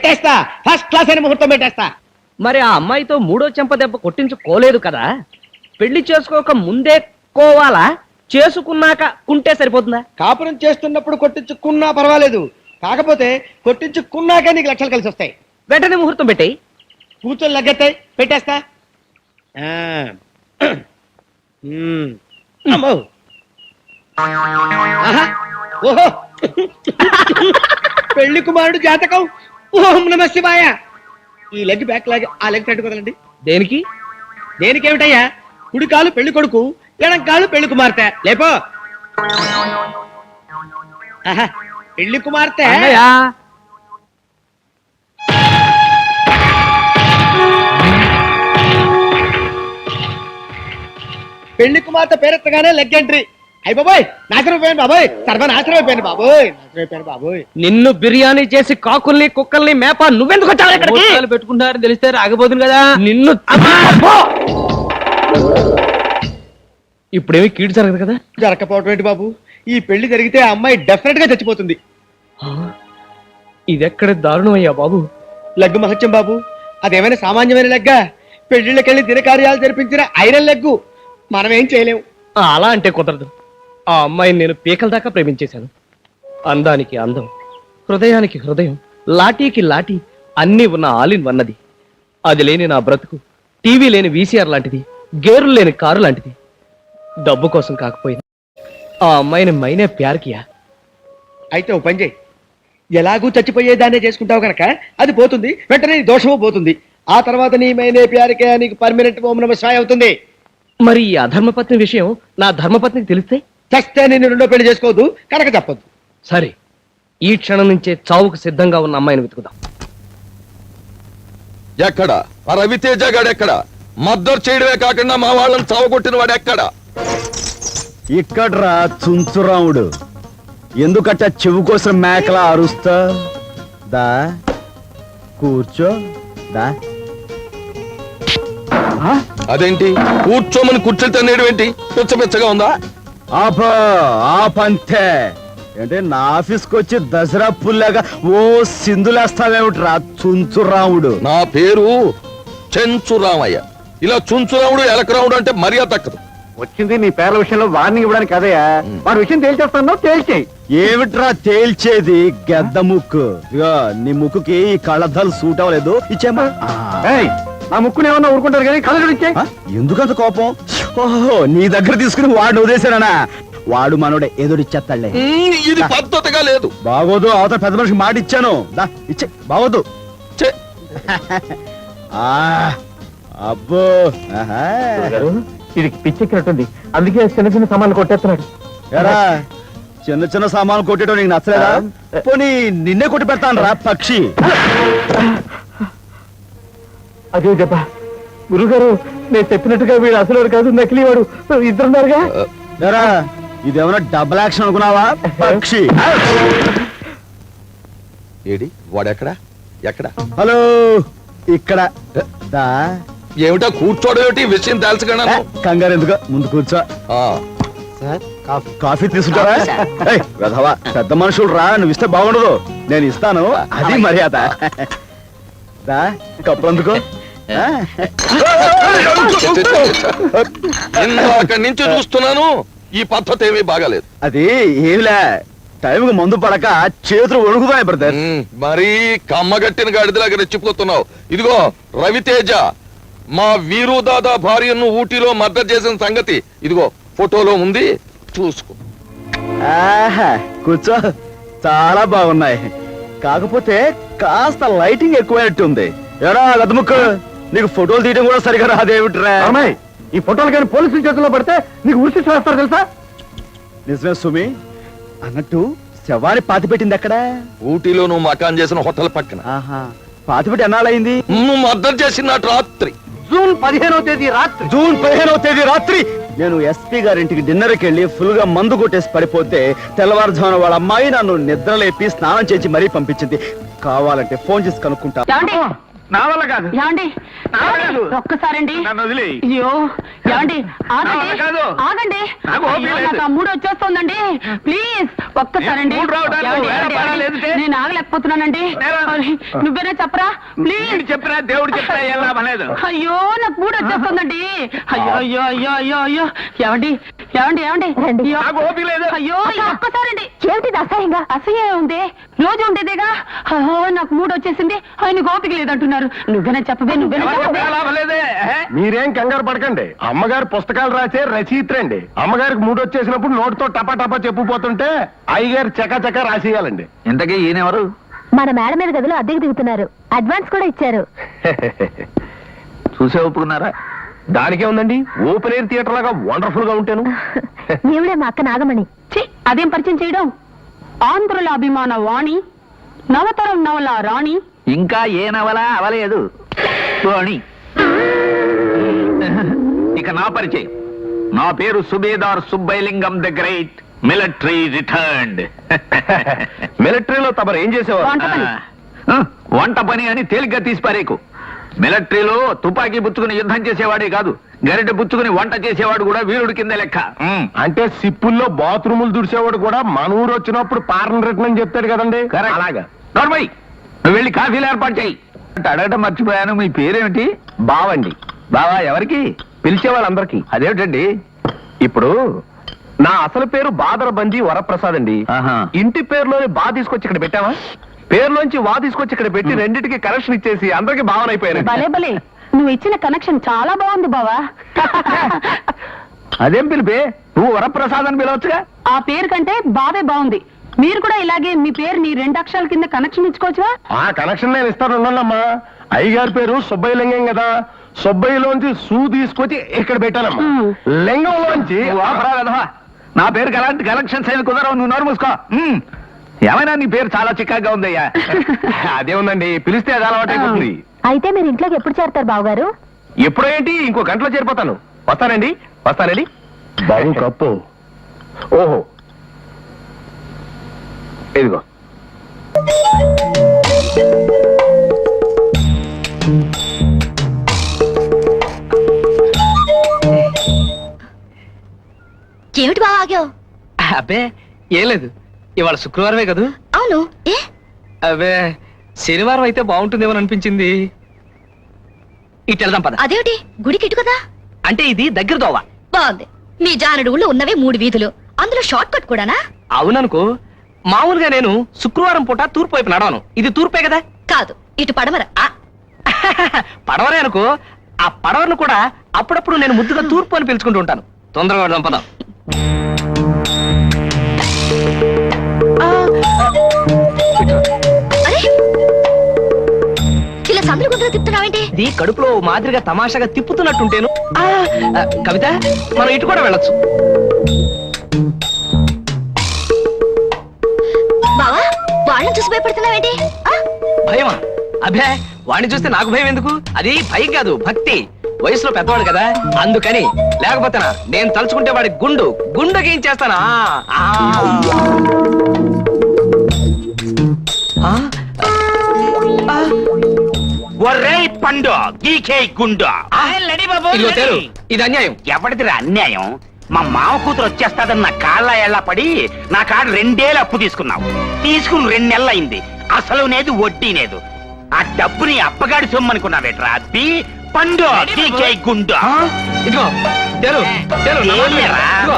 పెట్టేస్తా, first class అయిన ముహూర్తం పెట్టేస్తా. మరి ఆ అమ్మాయితో మూడో చెంప దెబ్బ కొట్టించుకోలేదు కదా, పెళ్లి చేసుకోక ముందే కోవాలా, చేసుకున్నాక కుంటే సరిపోతుందా? కాపురం చేస్తున్నప్పుడు కొట్టించుకున్నా పర్వాలేదు, కాకపోతే కొట్టించుకున్నాక నీకు లక్షలు కలిసి వస్తాయి. వెంటనే ముహూర్తం పెట్టేయి. కూర్చొని లగ్గెత్తాయి, పెట్టేస్తా. ఆ. అమ్మో. ఆహా. ఓహో. పెళ్లి కుమారుడు జాతకం. ఓం నమః శివాయ. ఈ లెగ్ బ్యాక్ లాగి ఆ లెగ్ తట్టుకోదండి. దేనికి? దేనికేమిటయ్యా, కుడి కాలు పెళ్లి కొడుకు, ఎడం కాలు పెళ్లి కుమార్తె. లేపో. ఆహా, పెళ్లి కుమార్తె. పెళ్లి కుమార్తె పేరెత్తగానే లెగ్ ఎంట్రీ. అయ్యి బాబోయ్, నాశనం అయిపోయాను బాబోయ్, సర్వనాశనం అయిపోయాను బాబోయ్, నాశనం అయిపోయాను బాబోయ్. నిన్ను బిర్యానీ చేసి కాకుల్ని కుక్కల్ని మేప నువ్వెందుకు వచ్చావు ఇక్కడికి? పెట్టుకుంటారని తెలిస్తే ఆగిపోతుంది కదా. నిన్ను ఇప్పుడేమి కీడు జరగదు కదా? జరగకపోవటం ఏంటి బాబు, ఈ పెళ్లి జరిగితే ఆ అమ్మాయి డెఫినెట్ గా చచ్చిపోతుంది. ఇదెక్కడ దారుణమయ్యా బాబు. లెగ్గు మహత్యం బాబు, అదేమైనా సామాన్యమైన లెగ్గా? పెళ్లిళ్ళకెళ్ళి దినకార్యాలు జరిపించిన ఐరన్ లెగ్గు, మనం ఏం చేయలేము. అలా అంటే కుదరదు. ఆ అమ్మాయిని నేను పీకల దాకా ప్రేమించేశాను. అందానికి అందం, హృదయానికి హృదయం, లాఠీకి లాఠీ అన్నీ ఉన్న ఆలిన్ వన్నది. అది లేని నా బ్రతుకు టీవీ లేని వీసీఆర్ లాంటిది, గేరులు లేని కారు లాంటిది. డబ్బు కోసం కాకపోయింది, ఆ అమ్మాయిని మైనే ప్యార్ కియా. అయితే ఓ పని చేయి, ఎలాగూ చచ్చిపోయేదాన్నే చేసుకుంటావు కనుక అది పోతుంది, వెంటనే నీ దోషము పోతుంది. ఆ తర్వాత నీ మైనే ప్యారికే నీకు పర్మనెంట్ ఓం నమః శివాయ అవుతుంది. మరి ఈ అధర్మపత్ని విషయం నా ధర్మపత్నికి తెలిస్తే? చస్తే నేను రెండో పెళ్లి చేసుకోవద్దు కనుక చెప్పొద్దు. సరే, ఈ క్షణం నుంచే చావుకు సిద్ధంగా ఉన్న అమ్మాయిని వెతుకుదాం. ఎక్కడ ఆ రవితేజ గాడు? ఎక్కడ? మద్దరు చేయడమే కాకుండా మా వాళ్ళని చావగొట్టిన వాడు ఎక్కడ? ఇక్కడ్రా చుంచురాముడు. ఎందుకట్ట చెవు కోసం మేకలా అరుస్తా? దా కూర్చో. దా. అదేంటి కూర్చోమని కూర్చొని తనేయడం ఏంటి? పిచ్చపిచ్చగా ఉందా? ఆపంతే అంటే నా ఆఫీస్కి వచ్చి దసరా పుల్లాగా ఓ సింధులేస్తావేమిట్రా చుంచురాముడు? నా పేరు చెంచురామయ్య. ఇలా చుంచురాముడు ఎలకరాముడు అంటే మర్యాద తక్కదు. వచ్చింది నీ పేర్ల విషయంలో వార్నింగ్ ఇవ్వడానికి కదయా, వాడి విషయం తేల్చేస్తాను. తేల్చేయి. ఏమిట్రా తేల్చేది? గెద్ద ముక్కు. ఇగో నీ ముక్కుకి ఈ కళ్ళద్దాలు సూట్ అవ్వలేదు, ఇచ్చేమా. నా ముక్కుని ఏమన్నా ఊరుకుంటారు కానీ కళ్ళు ఇచ్చే. ఎందుకంత కోపం? ఓహో, నీ దగ్గర తీసుకుని వాడిని వదిలేశానా? వాడు మనోడే ఎదురిచ్చేస్తాడులే. ఇది పద్ధతిగా లేదు. బాగోదు, అవతల పెద్ద మనిషికి మాట ఇచ్చాను. దా ఇచ్చే. బాగోదు. అబ్బో, ఇది పిచ్చెక్కినట్టుంది, అందుకే చిన్న చిన్న సామాన్లు కొట్టేస్తున్నాడు. ఎరా చిన్న చిన్న సామాన్లు కొట్టేయడం నీకు నచ్చలేదా? పోనీ నిన్నే కొట్టి పెడతాను రా పక్షి. అదే దెబ్బ. గురుగారు, నేను చెప్పినట్టుగా వీడు అసలు కాదు, నకిలీ వాడు. ఇద్దరున్నారుగా. ఎరా ఇదేమన్నా డబుల్ యాక్షన్ అనుకున్నావా పక్షి? ఏడి వాడెక్కడ? ఎక్కడ? హలో, ఇక్కడ. దా. ఏమిటా కూర్చోవడం ఏమిటి? విషయం తెలుసుకున్నా. కంగారు ఎందుకు, ముందు కూర్చో. కాఫీ తీసుకుంటారా? వెధవా, పెద్ద మనుషులు రా, నువ్వు ఇస్తే బాగుండదు. నేను ఇస్తాను, అది మర్యాద. దా కప్పు అందుకో. అక్కడి నుంచి చూస్తున్నాను, ఈ పద్ధతి ఏమీ బాగాలేదు. అది ఏమిలే, టైంకి మందు పడక చేతులు వణుకుతాయి బ్రదర్. మరీ కమ్మగట్టిన గాడిదలాగా రెచ్చిపోతున్నావు. ఇదిగో రవితేజ, మా వీరు దాదా భార్యను ఊటీలో మర్డర్ చేసిన సంగతి ఇదిగో ఫోటోలో ఉంది, చూసుకో. కూర్చో. చాలా బాగున్నాయి, కాకపోతే కాస్త లైటింగ్ ఎక్కువైనట్టుంది. ఎరా గదముక్కు, నీకు ఫోటోలు తీయడం కూడా సరిగా రాదేమిట్రా? ఈ ఫోటోలు కానీ పోలీసుల చేతుల్లో పడితే నీకు ఉరిసి చేస్తారు తెలుసా? నిజమే సుమి. అన్నట్టు శవాన్ని పాతిపెట్టింది ఎక్కడ? ఊటీలో నువ్వు మకాన్ చేసిన హోటల్ పక్కన. పాతిపెట్టి ఎన్నాళ్ళయింది? నువ్వు మర్డర్ చేసిన రాత్రి జూన్ 15వ తేదీ రాత్రి. జూన్ 15వ తేదీ రాత్రి నేను ఎస్పీ గారింటికి డిన్నర్కి వెళ్ళి ఫుల్ గా మందు కొట్టేసి పడిపోతే తెల్లవారుజామున వాళ్ళ అమ్మాయి నన్ను నిద్రలేపి స్నానం చేసి మరీ పంపించింది. కావాలంటే ఫోన్ చేసి కనుక్కుంటా. నా వల్ల కాదు. ఒక్కసారండి నన్ను వదిలేయ్. అయ్యో ఏమండి ఆగండి నా వల్ల కాదు. ఆగండి నాకు ఓపిక అయ్యో, లేదు. నాకు ఆ మూడు వచ్చేస్తుందండి ప్లీజ్ ఒక్కసారండి మూడు రావడానికి ఏమండి, వేరే ఏమండి, పని లేదుటే? నేను ఆగలేకపోతున్నానండి నేరా? మరి నువ్వేనా చెప్పరా ప్లీజ్ వీడు చెప్పినా దేవుడు చెప్పినా ఏం లాభం లేదు. అయ్యో నాకు మూడు వచ్చేస్తుందండి అయ్యో అయ్యో అయ్యో అయ్యో అయ్యో ఏమండి ఏమండి ఏమండి అయ్యో, నాకు ఓపిక లేదు. అయ్యో ఈ ఒక్కసారండి ఏమిటి అసహ్యంగా అసహ్యం ఉంది రోజు ఉండేదేగా అయ్యో నాకు మూడు వచ్చేసింది ఆయన గోపిక లేదంటున్నారు నువ్వేనా చెప్పవే నువ్వేనా ఎవరు చెప్పవే చెప్పినా లాభం లేదే. మీరేం కంగారు పడకండి అమ్మగారు పుస్తకాలు రాసే రచయిత్రండి అమ్మగారికి మూడు వచ్చేసినప్పుడు నోటితో టపా టపా చెప్పుపోతుంటే అయ్యగారు చకా రాసేయాలండి. ఇంతకీ ఈయనెవరు? మన మేడ మీద గదిలో అద్దెకి దిగుతున్నారు అడ్వాన్స్ కూడా ఇచ్చారు చూసే ఒప్పుకున్నారా? దానికే ఉందండి ఓపెన్ ఎయిర్ థియేటర్ లాగా వండర్ఫుల్ గా ఉంటాను. ఈవిడే మా అక్క నాగమణి ఛీ, అదేం పరిచయం చేయడం ఆంధ్రుల అభిమాన వాణి నవతరం నవల రాణి ఇంకా ఏ నవల అవలేదు పోనీ. ఇక నా పరిచయం. నా పేరు subedar Subbailingam the great, military returned. మిలిటరీలో తమరు ఏం చేసేవారు? వంట పని. వంట పని అని తేలిగ్గా తీసి పారేకు. మిలిటరీలో తుపాకీ పుచ్చుకుని యుద్ధం చేసేవాడే కాదు, గరిటె పుచ్చుకుని వంట చేసేవాడు కూడా వీరుడి కింద లెక్క. అంటే సిప్పుల్లో బాత్రూములు దుడిసేవాడు కూడా మన ఊరు వచ్చినప్పుడు పార్న రిటర్న్ అని చెప్తాడు కదండి. అలాగా నోర్మయ్, నువ్వు వెళ్ళి కాఫీలు ఏర్పాటు చేయి. అడగటం మర్చిపోయాను, మీ పేరేమిటి? బావండి. బావా ఎవరికి? పిలిచే వాళ్ళందరికీ. అదేమిటండి? ఇప్పుడు నా అసలు పేరు బాదర బంజీ వరప్రసాద్ అండి. ఆహా. ఇంటి పేరులోని బా తీసుకొచ్చి ఇక్కడ పెట్టావా, పేరులోంచి వా తీసుకొచ్చి ఇక్కడ పెట్టి రెండింటికి కనెక్షన్ ఇచ్చేసి అందరికి భావన అయిపోయాను. భలే భలే నువ్వు ఇచ్చిన కనెక్షన్ చాలా బాగుంది బావా అదేం పిలిపే? నువ్వు వరప్రసాద్ అని పిలవచ్చుగా. ఆ పేరు కంటే బావే బాగుంది మీరు కూడా ఇలాగే మీ పేరుని రెండు అక్షరాల కింద కనెక్షన్ ఇచ్చుకోవచ్చువా ఆ కనెక్షన్ నేను ఇస్తాను ఉండాలమ్మా. అయ్యగారి పేరు సుబ్బయ్య లింగం కదా, సుబ్బయ్యలోంచి సూ తీసుకొచ్చి ఇక్కడ పెట్టానమ్మా. లింగంలోంచి నా పేరుకి అలాంటి కలెక్షన్స్ ఏమి కుదరవు, నువ్వు నోరు మూసుకో. ఏమైనా నీ పేరు చాలా చిక్కగా ఉందయ్యా. అదే ఉందండి, పిలిస్తే అది అలవాటైపోతుంది. అయితే మీరు ఇంట్లోకి ఎప్పుడు చేరతారు బావగారు ఎప్పుడో ఏంటి, ఇంకో గంటలో చేరిపోతాను. వస్తానండి బాబు కప్పు. ఓహో ఇదిగో. ఏమిటి బావ ఆగావు అబ్బే ఏం లేదు, ఇవాళ శుక్రవారమే కదూ. అవును ఏ అబ్బే శనివారం అయితే బాగుంటుందేమో అనిపించింది. ఇటు వెళ్దాం పద. అదేమిటి గుడికి ఇటు కదా అంటే ఇది దగ్గర దోవ. బాగుంది మీ జానడు ఊళ్ళో ఉన్నవే 3 వీధులు అందులో షార్ట్ కట్ కూడానా అవుననుకో, మామూలుగా నేను శుక్రవారం పూట తూర్పు వైపు నడవను. ఇది తూర్పే కదా. కాదు ఇటు పడమర పడవరే అనుకో, ఆ పడవను కూడా అప్పుడప్పుడు నేను ముద్దుగా తూర్పు అని పిలుచుకుంటూ ఉంటాను. తొందరగా వెళ్దాం పద. అరే ఇలా సందులు గుంతలు తిప్పుతున్నావేంటి ఇది కడుపులో మాదిరిగా తమాషాగా తిప్పుతున్నట్టుంటేను. కవిత, మనం ఇటు కూడా వెళ్ళొచ్చు. బావా వాళ్ళని చూసి భయపడుతున్నావేంటి భయమా? అభే వాడిని చూస్తే నాకు భయం ఎందుకు? అది భయం కాదు, భక్తి. వయసులో పెద్దవాడు కదా అందుకని. లేకపోతేనా నేను తలుచుకుంటే వాడి గుండుకి ఏం చేస్తానా? ఒరేయ్ పండు గీకే గుండు ఇదిగో తేరు, ఇది అన్యాయం. ఎవరిదిరా అన్యాయం? మా మామ కూతురు వచ్చేస్తాదని నా కాళ్ళ ఎళ్ళ పడి నా కాడ 2 ఏళ్ళు అప్పు తీసుకున్నావు. తీసుకుని 2 నెలలు అయింది. అసలు నేదు వడ్డీ లేదు. ఆ డబ్బుని అప్పగాడి సొమ్ము అనుకున్నావేట్రా? అబ్బి పండు గీకే గుండు ఇదిగో తేరు, నా మాట విను. ఏమిరా? ఇదిగో.